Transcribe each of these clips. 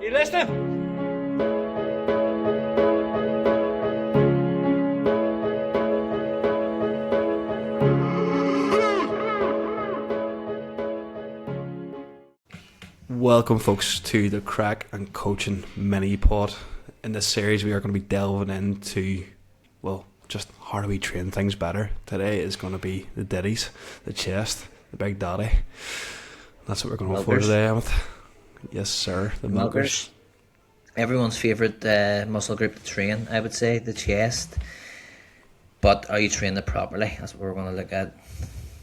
You listening? Welcome, folks, to the Craic'n Coachin MiniPod. In this series, we are going to be delving into, well, just how do we train things better. Today is going to be the ditties, the chest, the big daddy. That's what we're going for today, Emmet. Yes, sir, the milkers. Everyone's favourite muscle group to train, I would say, the chest. But are you training it properly? That's what we're going to look at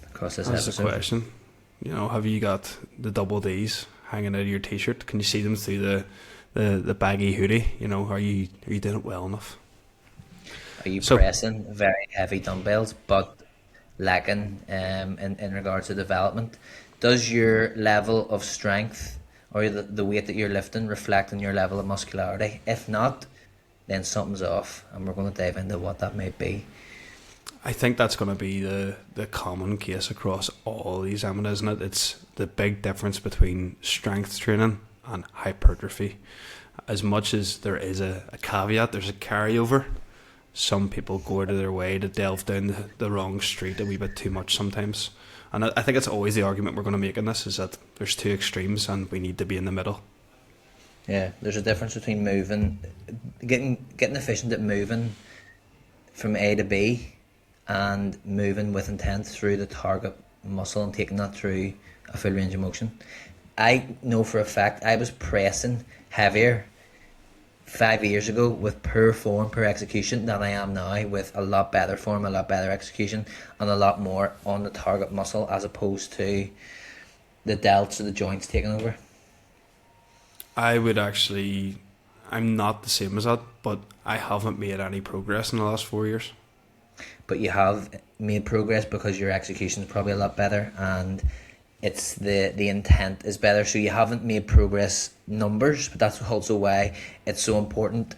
across this episode. That's the question. You know, have you got the double Ds hanging out of your t-shirt? Can you see them through the baggy hoodie? You know, are you doing it well enough? Are you pressing very heavy dumbbells but lacking in regards to development? Does your level of strength or the weight that you're lifting reflect on your level of muscularity? If not, then something's off, and we're going to dive into what that may be. I think that's going to be the common case across all these, Emmet, isn't it? It's the big difference between strength training and hypertrophy. As much as there is a caveat, there's a carryover. Some people go out of their way to delve down the wrong street a wee bit too much sometimes. And I think it's always the argument we're going to make in this, is that there's two extremes and we need to be in the middle. Yeah, there's a difference between getting efficient at moving from A to B and moving with intent through the target muscle and taking that through a full range of motion. I know for a fact I was pressing heavier 5 years ago with poor form, poor execution than I am now with a lot better form, a lot better execution, and a lot more on the target muscle as opposed to the delts or the joints taking over. I'm not the same as that, but I haven't made any progress in the last 4 years. But you have made progress because your execution is probably a lot better and it's the intent is better. So you haven't made progress numbers, but that's also why it's so important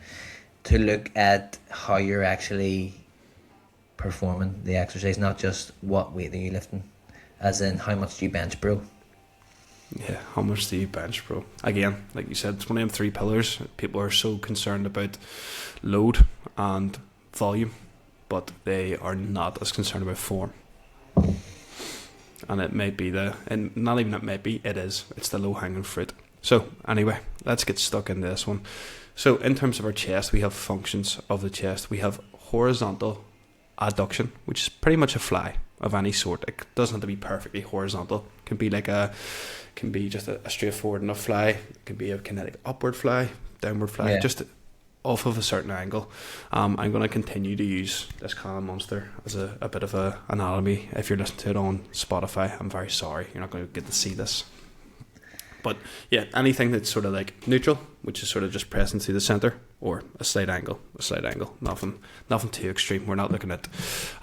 to look at how you're actually performing the exercise, not just what weight are you lifting, as in how much do you bench, bro. Yeah, how much do you bench, bro? Again, like you said, it's one of them three pillars. People are so concerned about load and volume, but they are not as concerned about form. And it may be it is. It's the low-hanging fruit. So, anyway, let's get stuck into this one. So, in terms of our chest, we have functions of the chest. We have horizontal adduction, which is pretty much a fly of any sort. It doesn't have to be perfectly horizontal. It can be just a straightforward enough fly. It can be a kinetic upward fly, downward fly, just off of a certain angle. I'm going to continue to use this kind of monster as a bit of a anatomy. If you're listening to it on Spotify, I'm very sorry, you're not going to get to see this. But yeah, anything that's sort of like neutral, which is sort of just pressing through the center, or a slight angle, nothing too extreme. We're not looking at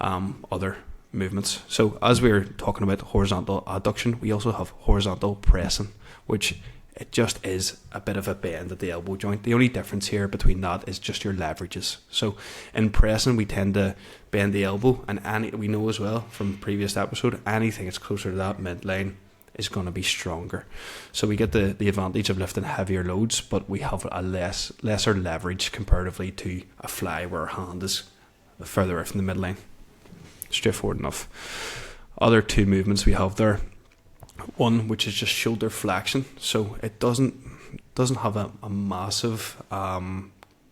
other movements. So as we're talking about horizontal adduction, we also have horizontal pressing, which it just is a bit of a bend at the elbow joint. The only difference here between that is just your leverages. So in pressing, we tend to bend the elbow, and we know as well from previous episode, anything that's closer to that midline is going to be stronger. So we get the advantage of lifting heavier loads, but we have a lesser leverage comparatively to a fly where our hand is further out from the midline. Straightforward enough. Other two movements we have there. One, which is just shoulder flexion, so it doesn't have a massive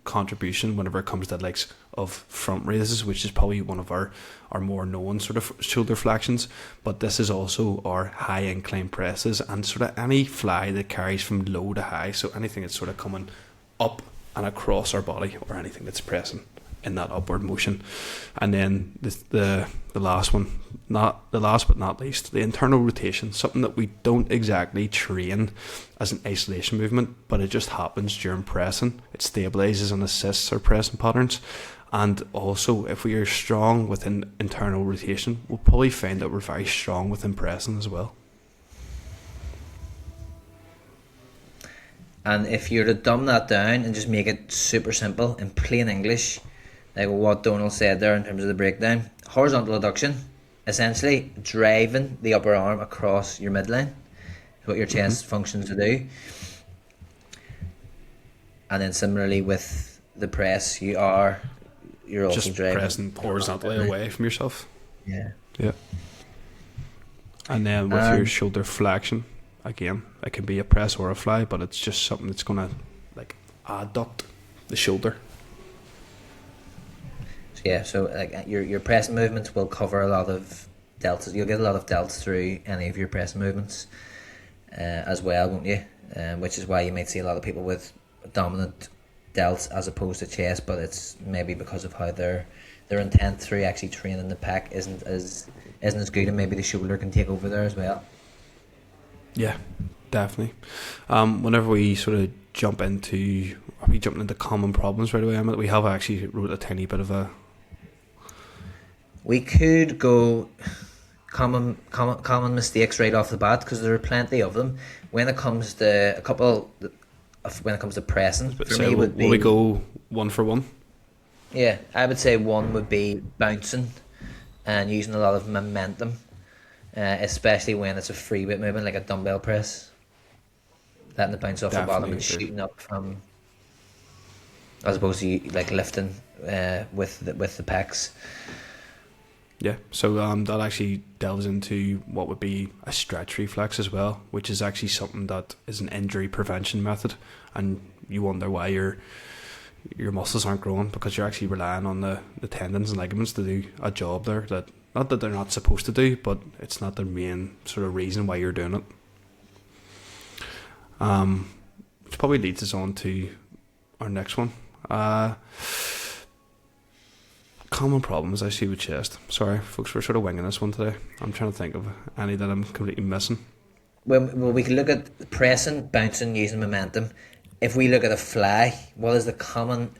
contribution whenever it comes to likes of front raises, which is probably one of our more known sort of shoulder flexions. But this is also our high incline presses and sort of any fly that carries from low to high, so anything that's sort of coming up and across our body, or anything that's pressing in that upward motion. And then the last one, not the last but not least, the internal rotation, something that we don't exactly train as an isolation movement, but it just happens during pressing. It stabilizes and assists our pressing patterns. And also, if we are strong within internal rotation, we'll probably find that we're very strong within pressing as well. And if you're to dumb that down and just make it super simple in plain English, like what Donal said there in terms of the breakdown, horizontal adduction, essentially driving the upper arm across your midline, is what your chest functions to do. And then similarly with the press, you're also Just driving pressing horizontally away from yourself. Yeah. Yeah. And then with your shoulder flexion, again, it can be a press or a fly, but it's just something that's gonna like adduct the shoulder. So yeah, so like your press movements will cover a lot of deltas. You'll get a lot of delts through any of your press movements as well, won't you? Which is why you might see a lot of people with dominant delts as opposed to chest, but it's maybe because of how their intent through actually training the pec isn't as good, and maybe the shoulder can take over there as well. Yeah, definitely. Whenever we sort of are we jumping into common problems right away, Emmet? We have actually wrote a tiny bit of a... We could go common mistakes right off the bat, because there are plenty of them. When it comes to pressing, for me would be... Will we go one for one? Yeah, I would say one would be bouncing and using a lot of momentum, especially when it's a free weight movement like a dumbbell press. Letting it bounce off the bottom and shooting up from, as opposed to like lifting with the pecs. Yeah, so that actually delves into what would be a stretch reflex as well, which is actually something that is an injury prevention method, and you wonder why your muscles aren't growing, because you're actually relying on the tendons and ligaments to do a job there that, not that they're not supposed to do, but it's not the main sort of reason why you're doing it. Which probably leads us on to our next one. Common problems I see with chest. Sorry, folks, we're sort of winging this one today. I'm trying to think of any that I'm completely missing. Well, we can look at pressing, bouncing, using momentum. If we look at a fly, what is the common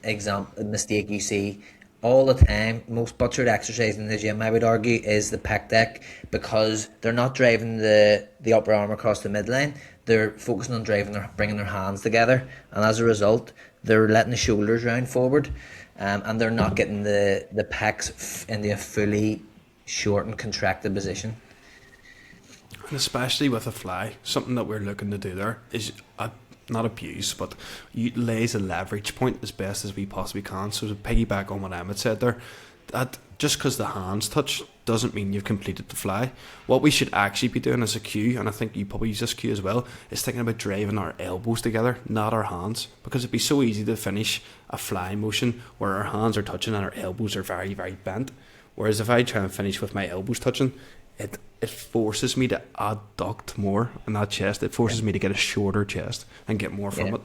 mistake you see all the time? Most butchered exercise in the gym, I would argue, is the pec deck, because they're not driving the upper arm across the midline. They're focusing on bringing their hands together, and as a result, they're letting the shoulders round forward, and they're not getting the pecs into a fully shortened, contracted position. And especially with a fly, something that we're looking to do there is not abuse, but utilize a leverage point as best as we possibly can. So to piggyback on what Emmet said there, that just because the hands touch doesn't mean you've completed the fly. What we should actually be doing as a cue, and I think you probably use this cue as well, is thinking about driving our elbows together, not our hands, because it'd be so easy to finish a fly motion where our hands are touching and our elbows are very, very bent. Whereas if I try and finish with my elbows touching, it forces me to adduct more in that chest. It forces me to get a shorter chest and get more from it.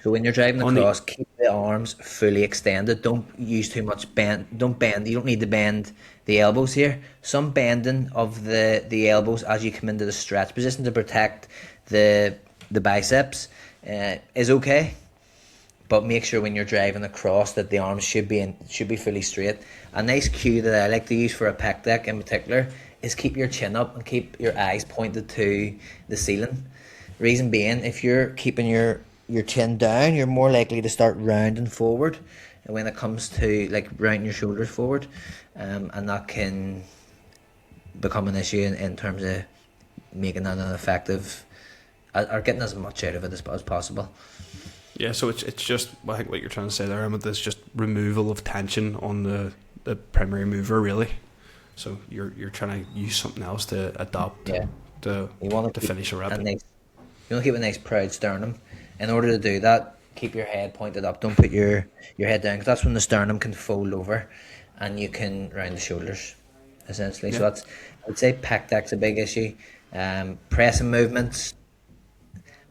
So when you're driving across, keep the arms fully extended. Don't use too much bend. Don't bend. You don't need to bend the elbows here. Some bending of the elbows as you come into the stretch position to protect the biceps is okay. But make sure when you're driving across that the arms should be fully straight. A nice cue that I like to use for a pec deck in particular is keep your chin up and keep your eyes pointed to the ceiling. Reason being, if you're keeping your chin down, you're more likely to start rounding forward when it comes to like rounding your shoulders forward, and that can become an issue in terms of making that an effective or getting as much out of it as possible. Yeah, so it's just, I think what you're trying to say there, Emmet, is just removal of tension on the primary mover, really. So you're trying to use something else to adapt to finish a rep. You want to keep a nice proud sternum. In order to do that, keep your head pointed up. Don't put your head down, because that's when the sternum can fold over and you can round the shoulders, essentially. Yeah. So that's, I would say pec deck's a big issue. Pressing movements,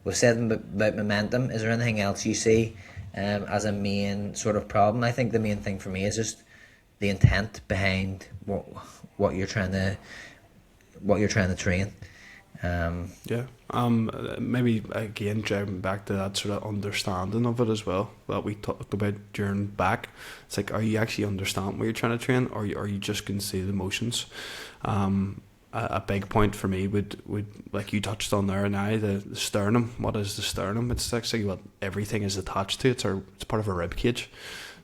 we've said about momentum. Is there anything else you see as a main sort of problem? I think the main thing for me is just the intent behind what you're trying to train. Maybe again driving back to that sort of understanding of it as well that we talked about during back. It's like, are you actually understand what you're trying to train, or are you just going to see the motions? A big point for me would like you touched on there now, the sternum. What is the sternum? It's actually what everything is attached to. It's part of our rib cage.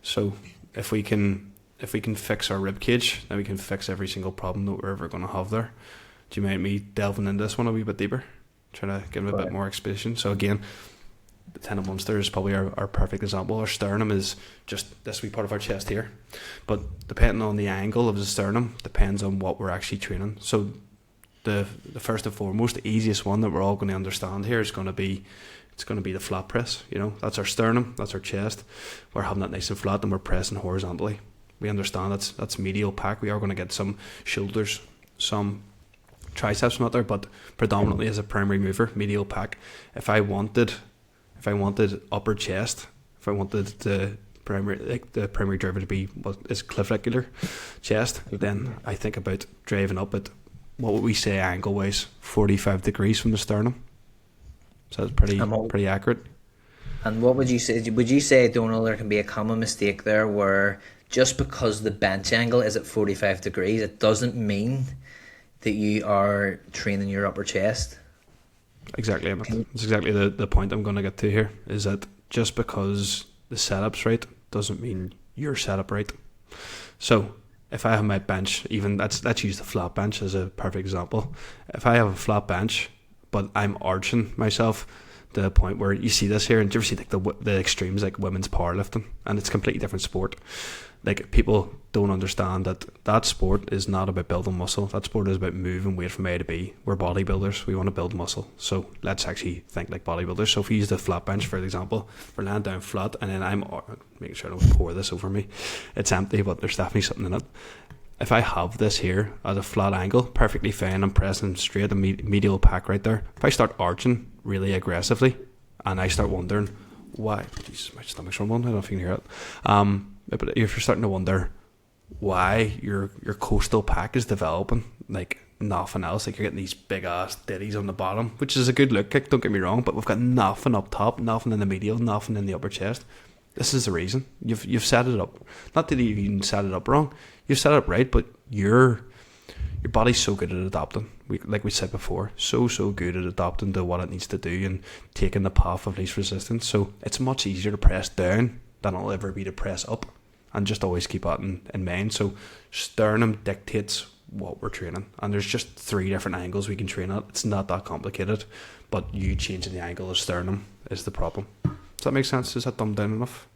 So if we can fix our rib cage, then we can fix every single problem that we're ever going to have there. Do you mind me delving into this one a wee bit deeper? Trying to give it a bit more exposition. So again, tenon monster is probably our perfect example. Our sternum is just this wee part of our chest here, but depending on the angle of the sternum depends on what we're actually training. So the first and foremost, the easiest one that we're all going to understand here is going to be, it's going to be the flat press. You know, that's our sternum, that's our chest. We're having that nice and flat, and we're pressing horizontally. We understand that's medial pack. We are going to get some shoulders, some triceps from out there, but predominantly as a primary mover, medial pack. If I wanted upper chest, if I wanted the primary driver to be what is clavicular chest, then I think about driving up at, what would we say angle wise, 45 degrees from the sternum. So that's pretty accurate. And what would you say? Would you say, Donal, there can be a common mistake there where just because the bench angle is at 45 degrees, it doesn't mean that you are training your upper chest? Exactly, Emmett. That's exactly the point I'm going to get to here, is that just because the setup's right doesn't mean you're set up right. So if I have my bench, even let's use the flat bench as a perfect example. If I have a flat bench, but I'm arching myself to the point where you see this here, and do you ever see like the extremes, like women's powerlifting, and it's a completely different sport. Like, people don't understand that sport is not about building muscle. That sport is about moving weight from A to B. We're bodybuilders. We want to build muscle. So let's actually think like bodybuilders. So if we use the flat bench, for example, we're laying down flat, and then I'm making sure I don't pour this over me. It's empty, but there's definitely something in it. If I have this here at a flat angle, perfectly fine, I'm pressing straight, a medial pack right there. If I start arching really aggressively, and I start wondering why, Jesus, my stomach's rumbling, I don't know if you can hear it. But if you're starting to wonder why your coastal pack is developing like nothing else, like you're getting these big ass ditties on the bottom, which is a good look, like, don't get me wrong, but we've got nothing up top, nothing in the medial, nothing in the upper chest. This is the reason. You've set it up. Not that you even set it up wrong. You've set it up right, but your body's so good at adapting. Like we said before, so good at adapting to what it needs to do and taking the path of least resistance. So it's much easier to press down than it'll ever be to press up, and just always keep that in mind. So sternum dictates what we're training, and there's just 3 different angles we can train at. It's not that complicated, but you changing the angle of sternum is the problem. Does that make sense? Is that dumbed down enough?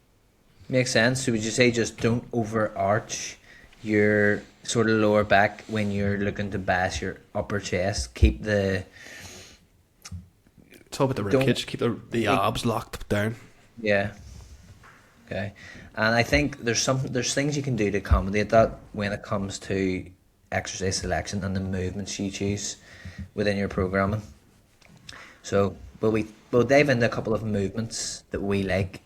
Makes sense. So would you say just don't overarch your sort of lower back when you're looking to bash your upper chest? Keep the... It's all about the ribcage. Keep the abs locked down. Yeah. Okay. And I think there's things you can do to accommodate that when it comes to exercise selection and the movements you choose within your programming. So we'll dive into a couple of movements that we like.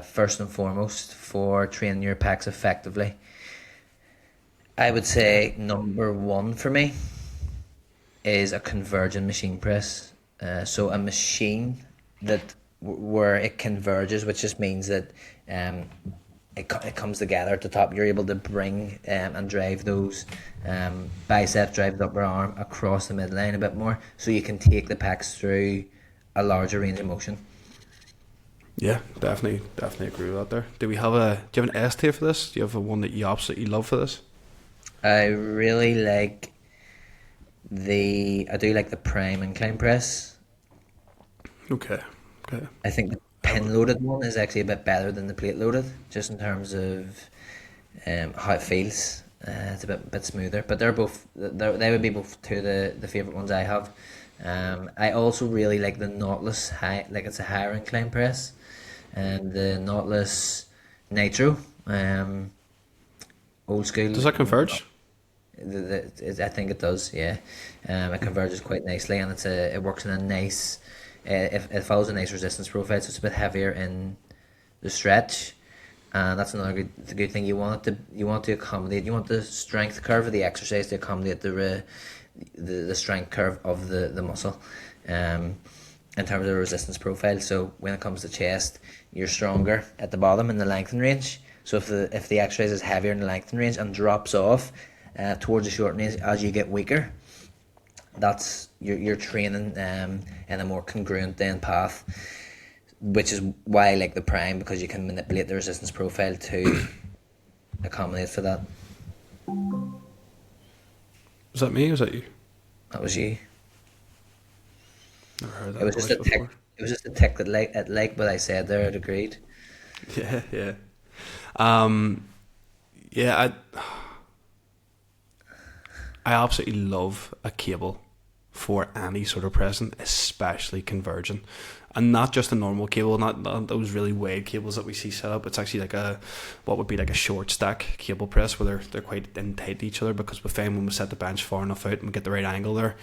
First and foremost, for training your pecs effectively, I would say number 1 for me is a convergent machine press. So a machine where it converges, which just means that it comes together at the top. You're able to bring and drive those biceps, drive the upper arm across the midline a bit more, so you can take the pecs through a larger range of motion. Yeah, definitely agree with that there. Do you have an S tier for this? Do you have one that you absolutely love for this? I really like the prime incline press. Okay. I think the pin loaded one is actually a bit better than the plate loaded, just in terms of how it feels. It's a bit smoother, but they would be both 2 of the favorite ones I have. I also really like the Nautilus high, like it's a higher incline press, and the Nautilus Nitro, old school. Does that converge? I think it does. Yeah, it converges quite nicely, and it works in a nice. It follows a nice resistance profile, so it's a bit heavier in the stretch, and that's another good thing. You want to accommodate. You want the strength curve of the exercise to accommodate the strength curve of the muscle, in terms of the resistance profile. So when it comes to chest, you're stronger at the bottom in the lengthen range. So if the exercise is heavier in the lengthen range and drops off towards the shorten range as you get weaker, that's you're training in a more congruent then path, which is why I like the prime, because you can manipulate the resistance profile to accommodate for that. Was that me or was that you? That was you. Never heard that. It was just It was just a tick that like what I said there. It agreed. Yeah, yeah. Um, yeah, I absolutely love a cable for any sort of pressing, especially converging. And not just a normal cable, not those really wide cables that we see set up. It's actually like what would be like a short stack cable press where they're quite in tight to each other, because we find when we set the bench far enough out and we get the right angle there,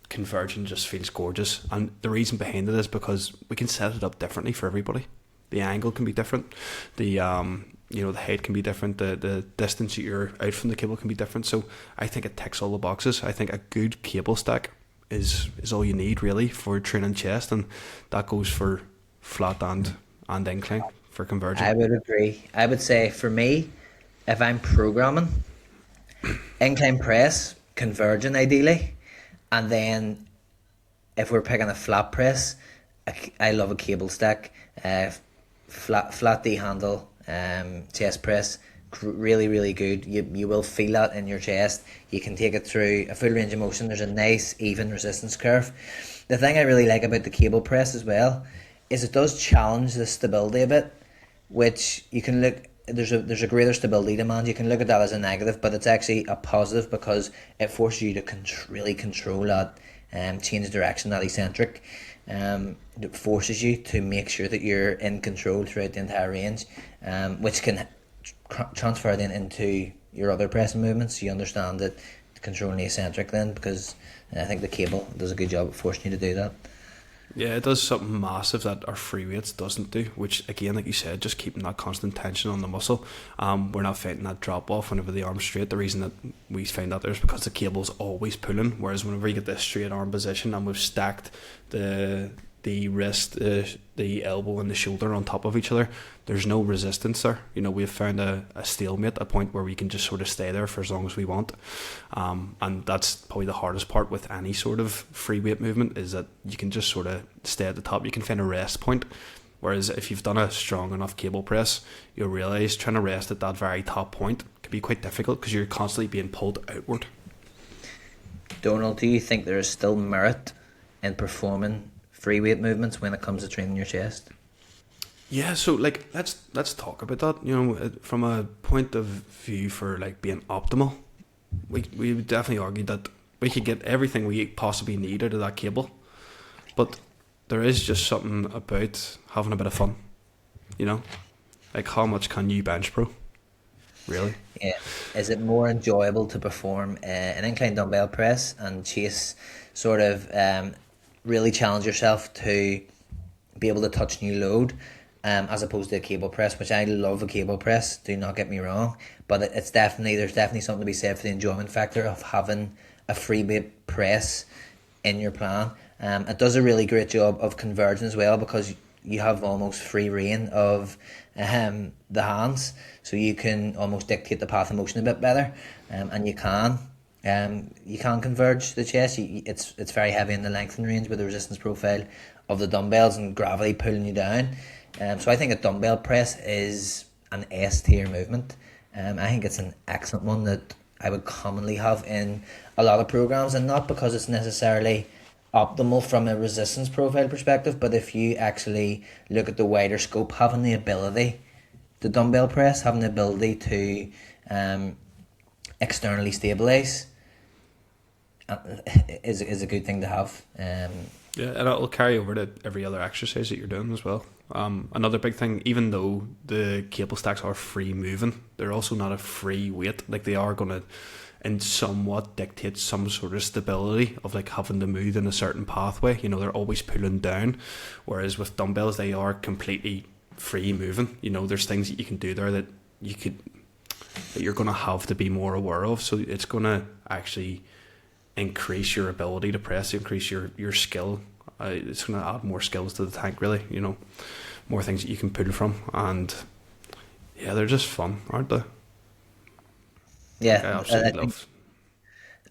converging just feels gorgeous. And the reason behind it is because we can set it up differently for everybody. The angle can be different. The height can be different. The distance that you're out from the cable can be different. So I think it ticks all the boxes. I think a good cable stack is all you need really for training chest, and that goes for flat and incline for converging. I would agree. I would say for me, if I'm programming, incline press, converging ideally, and then if we're picking a flat press, I love a cable stack, flat D handle, chest press, really really good. You will feel that in your chest. You can take it through a full range of motion. There's a nice even resistance curve. The thing I really like about the cable press as well is it does challenge the stability a bit, which you can look. There's a greater stability demand. You can look at that as a negative, but it's actually a positive because it forces you to really control that change direction, that eccentric. It forces you to make sure that you're in control throughout the entire range, which can transfer then into your other pressing movements. You understand that controlling the eccentric then, because I think the cable does a good job of forcing you to do that. Yeah, it does something massive that our free weights doesn't do, which again, like you said, just keeping that constant tension on the muscle. We're not fighting that drop off whenever the arm's straight. The reason that we find that there is because the cable's always pulling, whereas whenever you get this straight arm position and we've stacked the wrist, the elbow and the shoulder on top of each other, there's no resistance there. We've found a stalemate, a point where we can just sort of stay there for as long as we want. And that's probably the hardest part with any sort of free weight movement, is that you can just sort of stay at the top. You can find a rest point. Whereas if you've done a strong enough cable press, you'll realise trying to rest at that very top point can be quite difficult because you're constantly being pulled outward. Donald, do you think there is still merit in performing free weight movements when it comes to training your chest? Yeah, so like let's talk about that. From a point of view for like being optimal, we would definitely argue that we could get everything we possibly need out of that cable, but there is just something about having a bit of fun. Like how much can you bench pro? Really? Yeah. Is it more enjoyable to perform an incline dumbbell press and chase sort of really challenge yourself to be able to touch new load, as opposed to a cable press, which I love a cable press, do not get me wrong, but there's definitely something to be said for the enjoyment factor of having a free weight press in your plan. It does a really great job of converging as well, because you have almost free reign of the hands, so you can almost dictate the path of motion a bit better, and you can converge the chest. It's very heavy in the lengthen range with the resistance profile of the dumbbells and gravity pulling you down. So I think a dumbbell press is an S tier movement. I think it's an excellent one that I would commonly have in a lot of programs, and not because it's necessarily optimal from a resistance profile perspective, but if you actually look at the wider scope, having the ability, the dumbbell press, having the ability to externally stabilize is a good thing to have. Yeah, and it'll carry over to every other exercise that you're doing as well. Another big thing, even though the cable stacks are free moving, they're also not a free weight. Like they are going to, and somewhat dictate some sort of stability of like having to move in a certain pathway. They're always pulling down, whereas with dumbbells they are completely free moving. There's things that you can do there that you're going to have to be more aware of. So it's going to actually increase your ability to press, increase your skill. It's going to add more skills to the tank, really. More things that you can pull from, and yeah, they're just fun, aren't they? Like, I Yeah, absolutely love.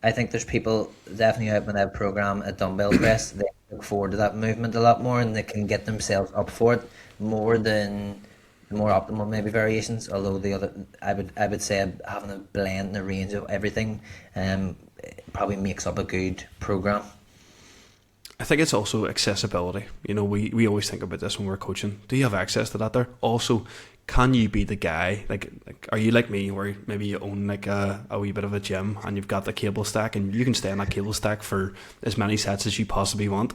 I think there's people definitely out when they program a dumbbell press, they look forward to that movement a lot more, and they can get themselves up for it more than the more optimal maybe variations. Although the other, I would say having a blend and a range of everything, probably makes up a good program. I think it's also accessibility. You know, we always think about this when we're coaching. Do you have access to that there? Also, can you be the guy, like are you like me, where maybe you own like a wee bit of a gym and you've got the cable stack and you can stay on that cable stack for as many sets as you possibly want?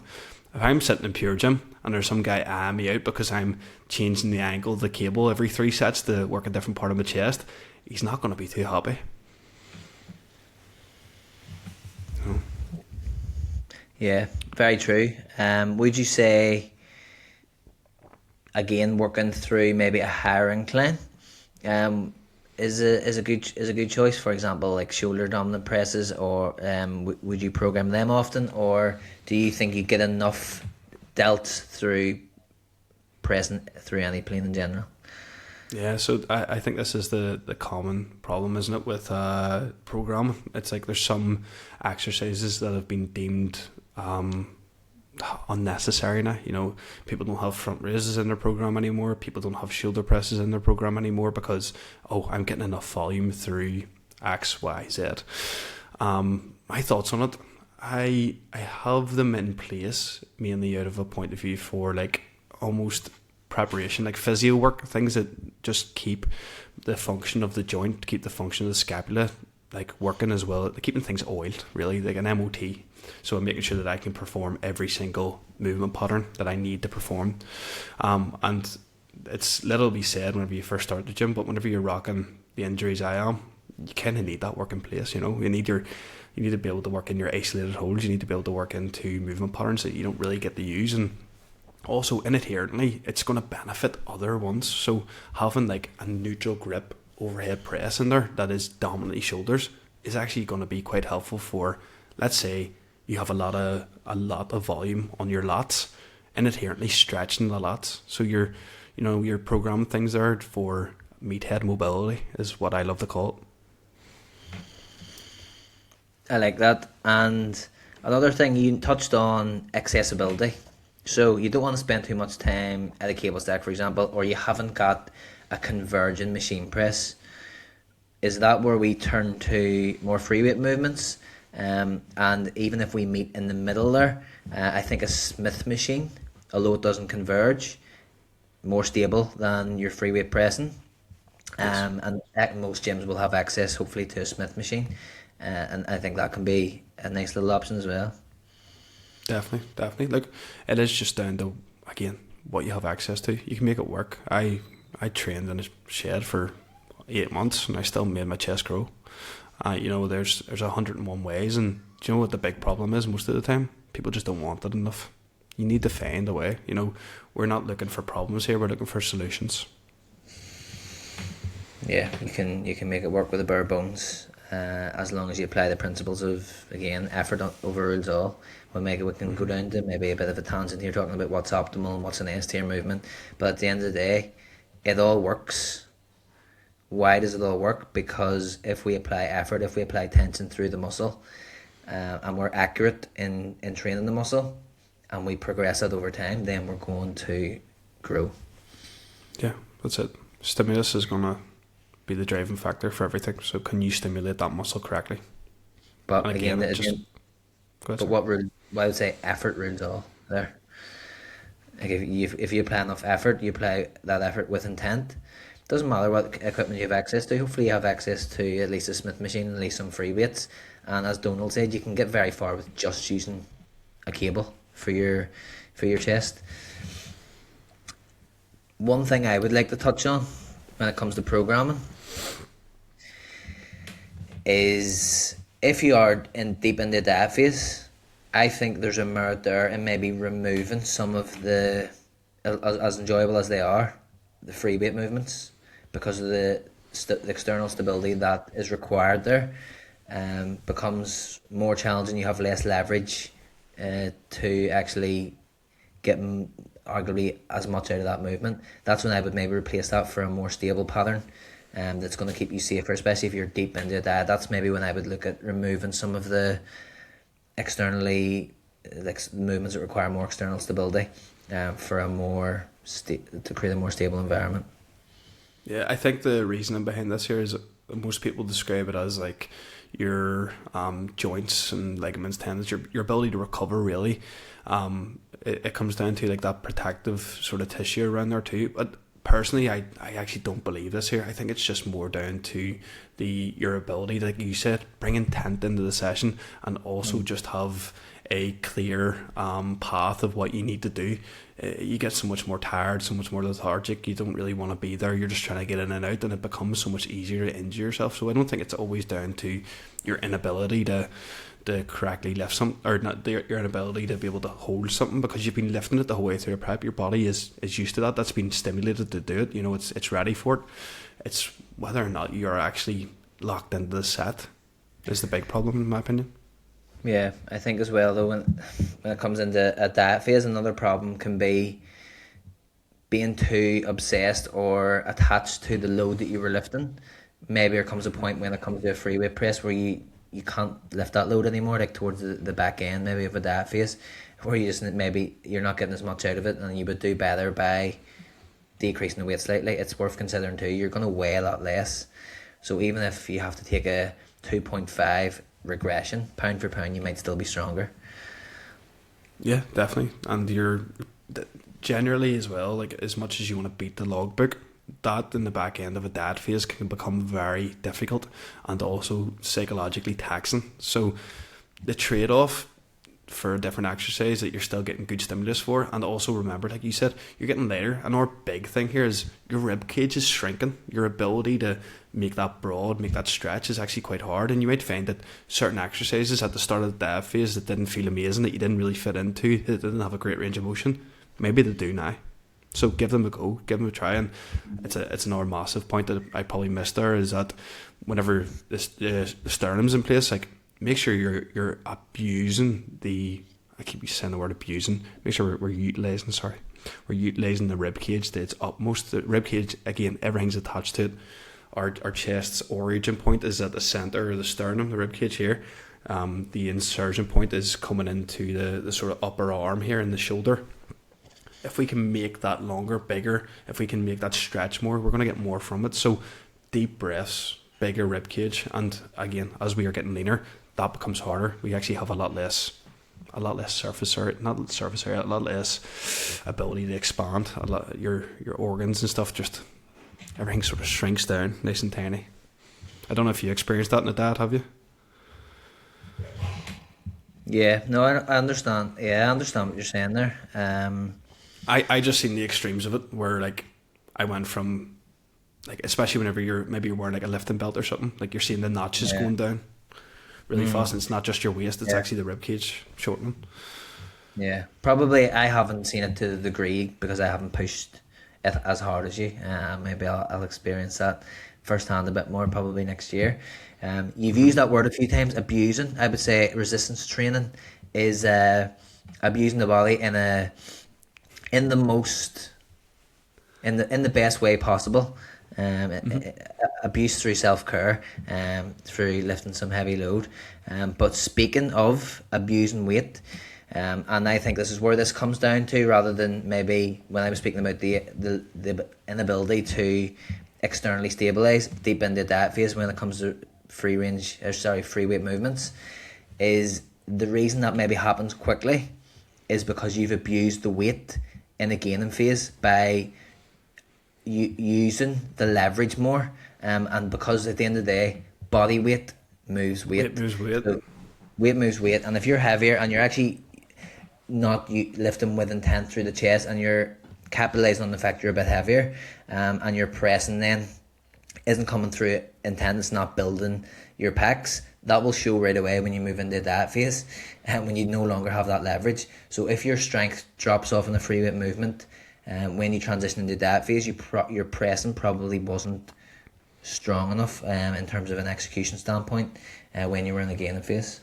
If I'm sitting in pure gym and there's some guy eyeing me out because I'm changing the angle of the cable every 3 sets to work a different part of my chest, he's not going to be too happy. So. Yeah, very true. Would you say, again, working through maybe a higher incline, is a good choice? For example, like shoulder dominant presses, or would you program them often, or do you think you get enough dealt through pressing through any plane in general? Yeah, so I think this is the common problem, isn't it, with programming? It's like there's some exercises that have been deemed unnecessary now. You know, people don't have front raises in their program anymore. People don't have shoulder presses in their program anymore because, I'm getting enough volume through X, Y, Z. My thoughts on it, I have them in place mainly out of a point of view for like almost preparation, like physio work, things that just keep the function of the joint, keep the function of the scapula like working as well, keeping things oiled, really, like an MOT. So I'm making sure that I can perform every single movement pattern that I need to perform. And it's little be said whenever you first start the gym, but whenever you're rocking the injuries I am, you kind of need that work in place. You know, you need to be able to work in your isolated holds. You need to be able to work into movement patterns that you don't really get to use, and also inherently it's going to benefit other ones. So having like a neutral grip overhead press in there that is dominantly shoulders is actually going to be quite helpful for, let's say you have a lot of volume on your lats, inherently stretching the lats. So you're programming things there for meathead mobility is what I love to call it. I like that. And another thing you touched on, accessibility. So you don't want to spend too much time at a cable stack, for example, or you haven't got a converging machine press. Is that where we turn to more free weight movements? And even if we meet in the middle there, I think a Smith machine, although it doesn't converge, more stable than your free weight pressing. And most gyms will have access, hopefully, to a Smith machine. And I think that can be a nice little option as well. Definitely. Like, it is just down to, again, what you have access to. You can make it work. I trained in a shed for 8 months and I still made my chest grow. There's 101 ways, and do you know what the big problem is most of the time? People just don't want it enough. You need to find a way. You know, we're not looking for problems here, we're looking for solutions. Yeah, you can make it work with the bare bones, as long as you apply the principles of, again, effort overrules all. We can go down to maybe a bit of a tangent here, talking about what's optimal and what's an S tier movement, but at the end of the day, it all works. Why does it all work? Because if we apply effort, if we apply tension through the muscle, and we're accurate in training the muscle, and we progress it over time, then we're going to grow. Yeah, that's it. Stimulus is going to be the driving factor for everything. So can you stimulate that muscle correctly? But again, I would say effort rules all there. Like if you apply enough effort, you apply that effort with intent. Doesn't matter what equipment you have access to. Hopefully you have access to at least a Smith machine, at least some free weights. And as Donal said, you can get very far with just using a cable for your chest. One thing I would like to touch on when it comes to programming is, if you are deep into diet phase, I think there's a merit there in maybe removing some of the, as enjoyable as they are, the free weight movements, because of the external stability that is required there. Becomes more challenging. You have less leverage to actually get arguably as much out of that movement. That's when I would maybe replace that for a more stable pattern, that's going to keep you safer, especially if you're deep into that. That's maybe when I would look at removing some of the externally, like movements that require more external stability, for a more to create a more stable environment. Yeah, I think the reasoning behind this here is that most people describe it as like, your joints and ligaments, tendons, your ability to recover really. It comes down to like that protective sort of tissue around there too. But personally, I actually don't believe this here. I think it's just more down to your ability, like you said, bring intent into the session, and also just have a clear path of what you need to do. You get so much more tired, so much more lethargic. You don't really want to be there. You're just trying to get in and out, and it becomes so much easier to injure yourself. So I don't think it's always down to your inability to correctly lift something, or not your inability to be able to hold something, because you've been lifting it the whole way through a prep. Your body is used to that. That's been stimulated to do it. You know, it's ready for it. It's whether or not you're actually locked into the set is the big problem, in my opinion. Yeah, I think as well though, when it comes into a diet phase, another problem can be being too obsessed or attached to the load that you were lifting. Maybe there comes a point when it comes to a free weight press where you can't lift that load anymore, like towards the back end maybe of a diet phase, where you just maybe you're not getting as much out of it, and you would do better by decreasing the weight slightly. It's worth considering too. You're going to weigh a lot less, so even if you have to take a 2.5 regression pound for pound, you might still be stronger. Yeah, definitely. And you're generally as well, like as much as you want to beat the logbook, that in the back end of a diet phase can become very difficult and also psychologically taxing. So the trade-off for a different exercise that you're still getting good stimulus for, and also remember, like you said, you're getting lighter. And our big thing here is your rib cage is shrinking. Your ability to make that broad, make that stretch is actually quite hard, and you might find that certain exercises at the start of the diet phase that didn't feel amazing, that you didn't really fit into, that didn't have a great range of motion, maybe they do now. So give them a go, give them a try. And it's another massive point that I probably missed there, is that whenever the sternum's in place, like make sure you're abusing I keep saying the word abusing. Make sure we're utilising the rib cage to its utmost. The rib cage, again, everything's attached to it. Our chest's origin point is at the centre of the sternum, the rib cage here. The insertion point is coming into the sort of upper arm here in the shoulder. If we can make that longer, bigger, if we can make that stretch more, we're going to get more from it. So deep breaths, bigger rib cage, and again, as we are getting leaner, that becomes harder. We actually have a lot less surface area, a lot less ability to expand. Your organs and stuff, just everything sort of shrinks down, nice and tiny. I don't know if you experienced that in a diet, have you? Yeah, no, I understand. Yeah, I understand what you're saying there. I just seen the extremes of it, where like I went from, like, especially whenever you're wearing like a lifting belt or something, like you're seeing the notches going down really fast, and it's not just your waist, it's actually the rib cage shortening. Yeah, probably I haven't seen it to the degree because I haven't pushed it as hard as you. Maybe I'll experience that firsthand a bit more probably next year. You've used that word a few times, abusing. I would say resistance training is abusing the body in the best way possible. Abuse through self-care, through lifting some heavy load. But speaking of abusing weight, and I think this is where this comes down to, rather than maybe when I was speaking about the inability to externally stabilize deep into the diet phase when it comes to free weight movements, is the reason that maybe happens quickly is because you've abused the weight in a gaining phase by using the leverage more, and because at the end of the day, body weight moves weight. So weight moves weight, and if you're heavier and you're actually not lifting with intent through the chest, and you're capitalizing on the fact you're a bit heavier, and your pressing then isn't coming through intent, it's not building your pecs, that will show right away when you move into that phase, and when you no longer have that leverage. So if your strength drops off in the free weight movement, when you transition into that phase, your pressing probably wasn't strong enough in terms of an execution standpoint when you were in the gaining phase.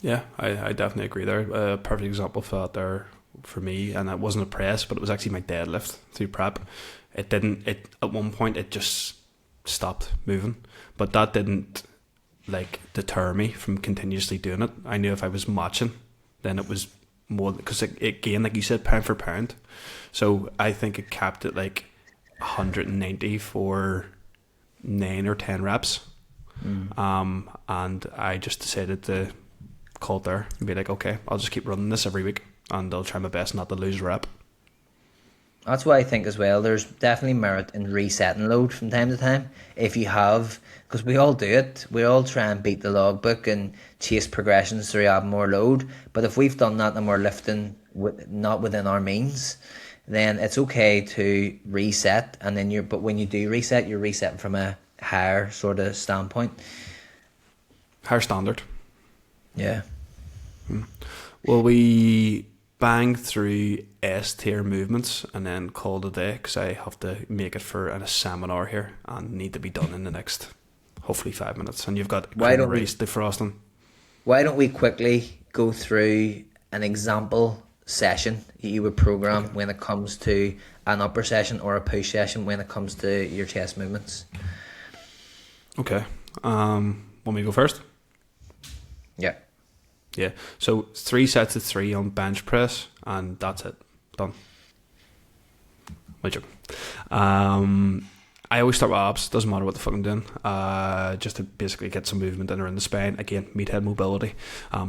Yeah, I definitely agree there. A perfect example for that there for me, and it wasn't a press, but it was actually my deadlift through prep. At one point it just stopped moving, but that didn't like deter me from continuously doing it. I knew if I was matching, then it was more, because again, like you said, pound for pound. So I think it capped at like 190 for 9 or 10 reps, And I just decided to call it there and be like, okay, I'll just keep running this every week, and I'll try my best not to lose rep. That's why I think as well, there's definitely merit in resetting load from time to time. If you have, because we all do it, we all try and beat the logbook and chase progressions through adding more load. But if we've done that and we're lifting not within our means, then it's okay to reset. And then but when you do reset, you're resetting from a higher sort of standpoint. Higher standard. Yeah. Will we bang through S tier movements and then call it a day? Because I have to make it for a seminar here and need to be done in the next, hopefully, 5 minutes. And you've got a race defrosting. Why don't we quickly go through an example session you would program when it comes to an upper session or a push session when it comes to your chest movements? Okay. Want me to go first? Yeah. Yeah, so 3 sets of 3 on bench press, and that's it. Done. My joke. I always start with abs, doesn't matter what the fuck I'm doing, just to basically get some movement in or in the spine. Again, meathead mobility,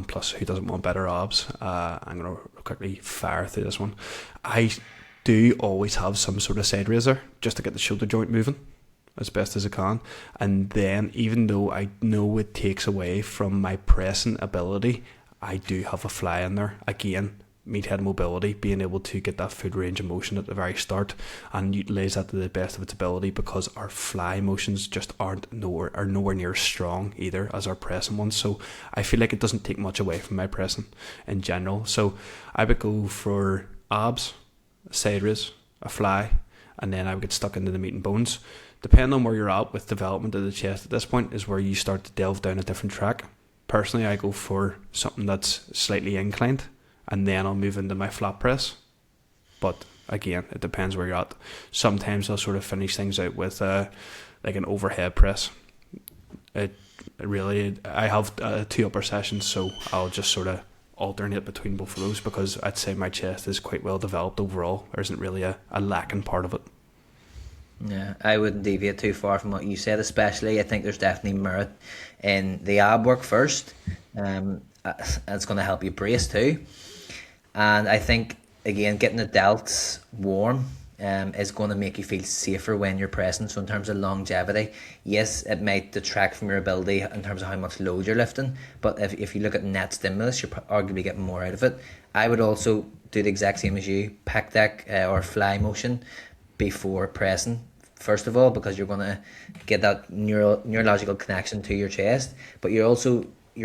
plus who doesn't want better abs? I'm going to quickly fire through this one. I do always have some sort of side raiser just to get the shoulder joint moving as best as I can, and then even though I know it takes away from my pressing ability, I do have a fly in there. Again, meathead mobility, being able to get that full range of motion at the very start and utilise that to the best of its ability, because our fly motions just are nowhere near as strong either as our pressing ones. So I feel like it doesn't take much away from my pressing in general. So I would go for abs, side raise, a fly, and then I would get stuck into the meat and bones. Depending on where you're at with development of the chest at this point is where you start to delve down a different track. Personally, I go for something that's slightly inclined, and then I'll move into my flat press. But again, it depends where you're at. Sometimes I'll sort of finish things out with like an overhead press. I have 2 upper sessions, so I'll just sort of alternate between both of those, because I'd say my chest is quite well developed overall. There isn't really a lacking part of it. Yeah, I wouldn't deviate too far from what you said, especially I think there's definitely merit in the ab work first. It's going to help you brace too. And I think, again, getting the delts warm is going to make you feel safer when you're pressing. So in terms of longevity, yes, it might detract from your ability in terms of how much load you're lifting, but if you look at net stimulus, you're arguably getting more out of it. I would also do the exact same as you, pec deck or fly motion before pressing, first of all, because you're going to get that neurological connection to your chest, but your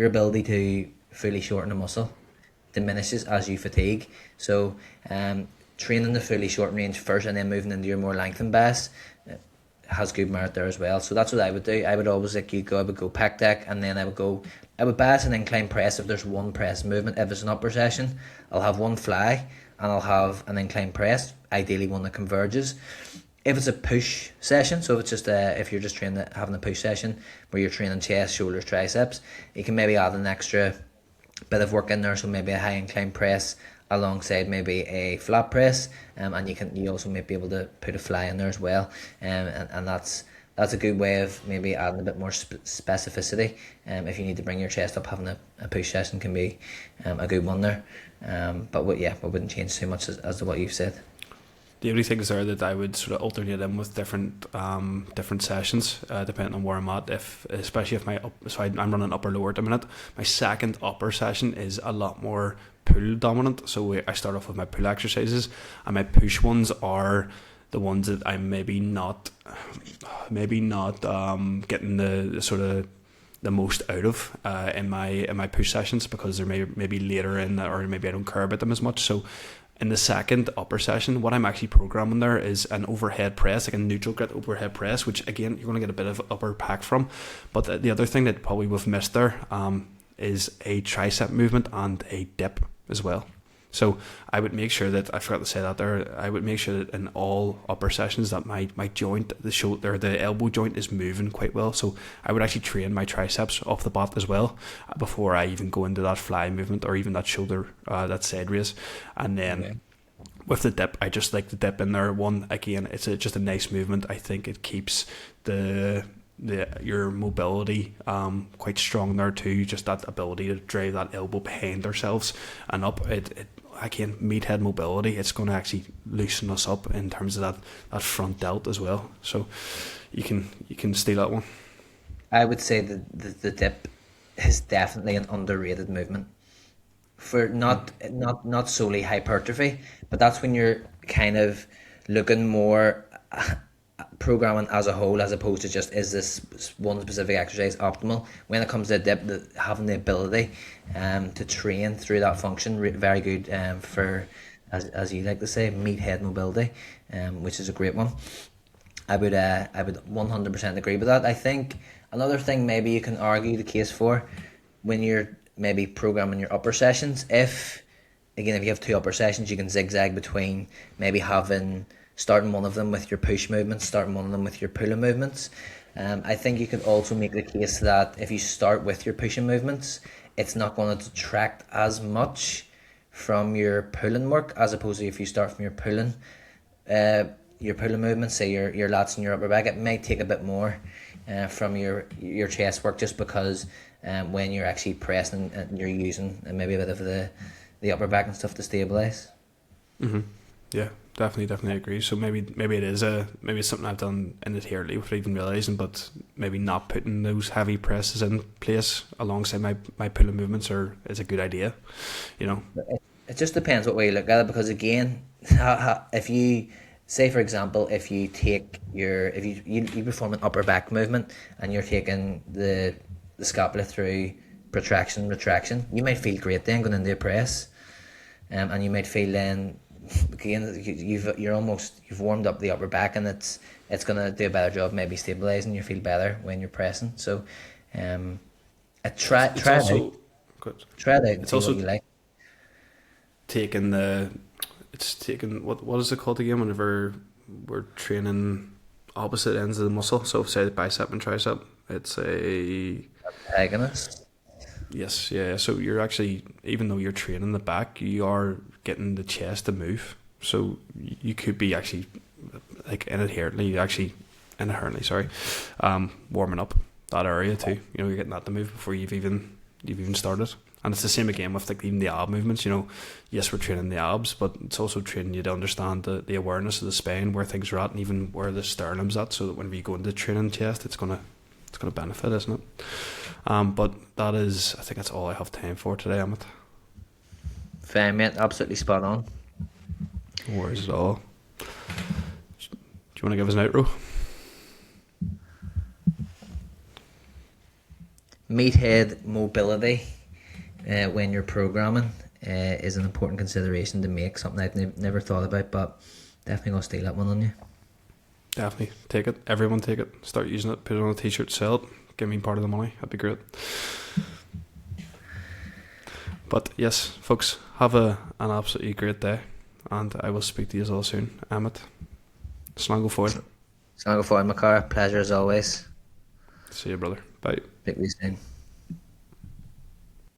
ability to fully shorten a muscle diminishes as you fatigue. So training the fully shortened range first and then moving into your more lengthened bias has good merit there as well. So that's what I would do. I would always, like you go, I would go pec deck, and then I would bias an incline press if there's one press movement. If it's an upper session, I'll have one fly and I'll have an incline press, ideally one that converges. If it's a push session, so if it's just if you're just having a push session where you're training chest, shoulders, triceps, you can maybe add an extra bit of work in there, so maybe a high incline press alongside maybe a flat press, and you also may be able to put a fly in there as well, and that's a good way of maybe adding a bit more specificity. If you need to bring your chest up, having a push session can be a good one there. But we wouldn't change too much as to what you've said. The only things are that I would sort of alternate in with different sessions, depending on where I'm at. Especially if I'm running upper lower at the minute. My second upper session is a lot more pull dominant. So I start off with my pull exercises, and my push ones are the ones that I'm maybe not getting the sort of the most out of in my push sessions, because they're maybe later in, or maybe I don't care about them as much. So in the second upper session, what I'm actually programming there is an overhead press, like a neutral grip overhead press, which again you're going to get a bit of upper pack from. But the other thing that probably we've missed there is a tricep movement and a dip as well. So I would make sure that, I forgot to say that there, I would make sure that in all upper sessions that my joint, the shoulder, the elbow joint is moving quite well. So I would actually train my triceps off the bat as well before I even go into that fly movement or even that shoulder, that side raise. And then with the dip, I just like the dip in there. One, again, it's just a nice movement. I think it keeps the your mobility quite strong there too. Just that ability to drive that elbow behind ourselves and up. It again, meathead mobility. It's going to actually loosen us up in terms of that front delt as well. So you can steal that one. I would say that the dip is definitely an underrated movement for not solely hypertrophy, but that's when you're kind of looking more programming as a whole, as opposed to just is this one specific exercise optimal. When it comes to a dip, having the ability to train through that function, very good for, as you like to say, meathead mobility, which is a great one. I would 100% agree with that. I think another thing maybe you can argue the case for when you're maybe programming your upper sessions, if you have two upper sessions, you can zigzag between maybe starting one of them with your push movements, starting one of them with your pulling movements. I think you could also make the case that if you start with your pushing movements, it's not going to detract as much from your pulling work as opposed to if you start from your pulling movements, say your lats and your upper back. It may take a bit more from your chest work, just because when you're actually pressing and you're using maybe a bit of the upper back and stuff to stabilize. Yeah, definitely agree. So maybe it is maybe it's something I've done inadvertently without even realising, but maybe not putting those heavy presses in place alongside my pulling movements is a good idea, you know. It just depends what way you look at it, because again, if you say, for example, if you perform an upper back movement and you're taking the scapula through protraction, retraction, you might feel great then going into a press, and you might feel then again you've warmed up the upper back, and it's going to do a better job maybe stabilizing. You feel better when you're pressing. So try it out. Try it out and see what you like. Taking what is it called again whenever we're training opposite ends of the muscle? So say the bicep and tricep, it's a antagonist. Yes, yeah. So you're actually, even though you're training the back, you are getting the chest to move. So you could be actually like inherently, warming up that area too. You know, you're getting that to move before you've even started. And it's the same again with like even the ab movements. You know, yes, we're training the abs, but it's also training you to understand the awareness of the spine, where things are at, and even where the sternum's at, so that when we go into training chest, it's gonna benefit, isn't it? But I think that's all I have time for today, Emmet. Fair, mate. Absolutely spot on. No worries at all. Do you want to give us an outro? Meathead mobility when you're programming is an important consideration to make. Something I've never thought about, but definitely gonna steal that one on you. Definitely take it. Everyone take it. Start using it. Put it on a t-shirt. Sell it. Give me part of the money. That'd be great. But yes, folks, have an absolutely great day, and I will speak to you all soon. Emmet, slán go fóill. Slán go fóill, Macara. Pleasure as always. See you, brother. Bye. Speak to you soon.